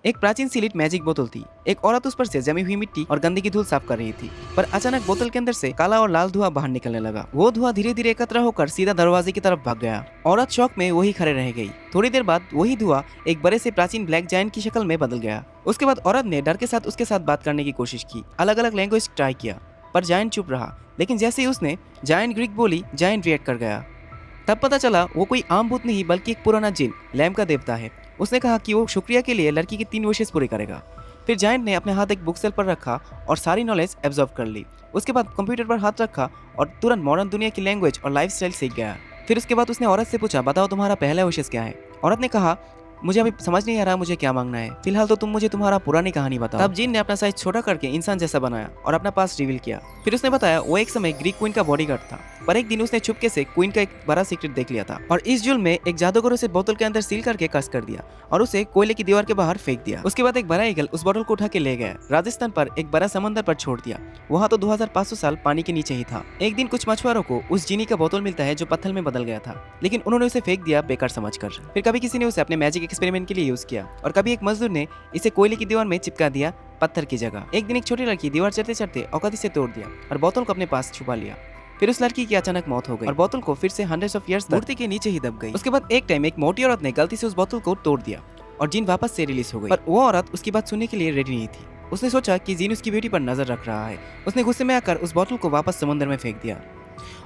एक प्राचीन slit magic बोतल थी। एक औरत उस पर से जमी हुई मिट्टी और गंदगी धूल साफ कर रही थी, पर अचानक बोतल के अंदर से काला और लाल धुआं बाहर निकलने लगा। वो धुआं धीरे धीरे एकत्र होकर सीधा दरवाजे की तरफ भाग गया। औरत शौक में वही खड़े रह गई। थोड़ी देर बाद वही धुआं एक बड़े से प्राचीन ब्लैक जायंट की शक्ल में बदल गया। उसके बाद औरत ने डर के साथ उसके साथ बात करने की कोशिश की, अलग अलग लैंग्वेज ट्राई किया, पर जायंट चुप रहा। लेकिन जैसे ही उसने जायंट ग्रीक बोली, जायंट रिएक्ट कर गया। तब पता चला वो कोई आम भूत नहीं बल्कि एक पुराना जिन, लैम्प का देवता है। उसने कहा कि वो शुक्रिया के लिए लड़की की 3 विशेष पूरी करेगा। फिर जायंट ने अपने हाथ एक बुक सेल पर रखा और सारी नॉलेज एब्जॉर्व कर ली। उसके बाद कंप्यूटर पर हाथ रखा और तुरंत मॉडर्न दुनिया की लैंग्वेज और लाइफस्टाइल सीख गया। फिर उसके बाद उसने औरत से पूछा, बताओ तुम्हारा पहला विशेष क्या है। औरत ने कहा, मुझे अभी समझ नहीं आ रहा मुझे क्या मांगना है, फिलहाल तो तुम मुझे तुम्हारा पुरानी कहानी बताओ। तब जिन ने अपना साइज छोटा करके इंसान जैसा बनाया और अपना पास रिवील किया। फिर उसने बताया वो एक समय ग्रीक क्वीन का बॉडीगार्ड था, पर एक दिन उसने चुपके से क्वीन का एक बड़ा सीक्रेट देख लिया था और इस जुल्म में एक जादूगर उसे बोतल के अंदर सील करके कस कर दिया और उसे कोयले की दीवार के बाहर फेंक दिया। उसके बाद एक बड़ा ईगल उस बोतल को उठा के ले गया, राजस्थान पर एक बड़ा समंदर पर छोड़ दिया। वहाँ तो 2500 साल पानी के नीचे ही था। एक दिन कुछ मछुआरों को उस जीनी का बोतल मिलता है जो पत्थर में बदल गया था, लेकिन उन्होंने उसे फेंक दिया बेकार समझकर। फिर कभी किसी ने उसे अपने मैजिक एक्सपेरिमेंट के लिए यूज किया और कभी एक मजदूर ने इसे कोयले की दीवार में चिपका दिया पत्थर की जगह। एक दिन एक छोटी लड़की दीवार चढ़ते चढ़ते औकात से तोड़ दिया और बोतल को अपने पास छुपा लिया। फिर उस लड़की की अचानक मौत हो गई और बोतल को फिर से हंड्रेड्स ऑफ इयर्स मूर्ति के नीचे ही दब गई। उसके बाद एक टाइम एक मोटी औरत ने गलती से उस बोतल को तोड़ दिया और जिन वापस से रिलीज हो गई, पर वो औरत उसकी बात सुनने के लिए रेडी नहीं थी। उसने सोचा कि जिन उसकी बेटी पर नजर रख रहा है। उसने गुस्से में आकर उस बोतल को वापस समुद्र में फेंक दिया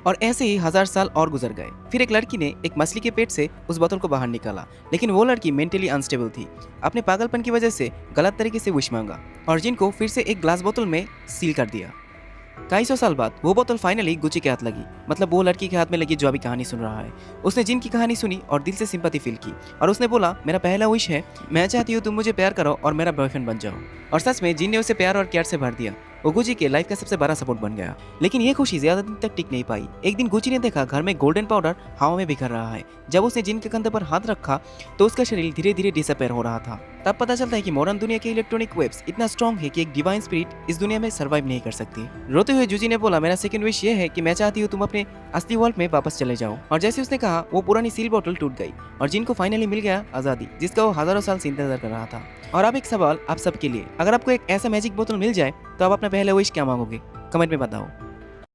और ऐसे ही 1000 साल और गुजर गए। फिर एक लड़की ने एक मछली के पेट से उस बोतल को बाहर निकाला, लेकिन वो लड़की मेंटली अनस्टेबल थी। अपने पागलपन की वजह से गलत तरीके से विश मांगा और जिन को फिर से एक ग्लास बोतल में सील कर दिया। कई सौ साल बाद वो बोतल फाइनली गुची के हाथ लगी, मतलब वो लड़की के हाथ में लगी जो अभी कहानी सुन रहा है। उसने जिन की कहानी सुनी और दिल से सिंपैथी फील की और उसने बोला, मेरा पहला विश है, मैं चाहती हूँ तुम मुझे प्यार करो और मेरा बॉयफ्रेंड बन जाओ। और सच में जिन ने उसे प्यार और केयर से भर दिया। वो गुची के लाइफ का सबसे बड़ा सपोर्ट बन गया। लेकिन ये खुशी ज्यादा दिन तक टिक नहीं पाई। एक दिन गुची ने देखा घर में गोल्डन पाउडर हवा में बिखर रहा है। जब उसने जिन के कंधे पर हाथ रखा तो उसका शरीर धीरे धीरे डिसअपेयर हो रहा था। तब पता चलता है कि मॉडर्न दुनिया के इलेक्ट्रॉनिक वेव्स इतना स्ट्रॉन्ग है कि एक डिवाइन स्पिरिट इस दुनिया में सर्वाइव नहीं कर सकती। रोते हुए जूजी ने बोला, मेरा सेकंड विश ये है कि मैं चाहती हूँ तुम अपने असली वर्ल्ड में वापस चले जाओ। और जैसे उसने कहा वो पुरानी सील बोतल टूट गई और जिन को फाइनली मिल गया आजादी, जिसका वो हजारों साल से इंतजार कर रहा था। और अब एक सवाल आप सबके लिए, अगर आपको एक ऐसा मैजिक बोतल मिल जाए तो आप अपना पहला विश क्या मांगोगे? कमेंट में बताओ।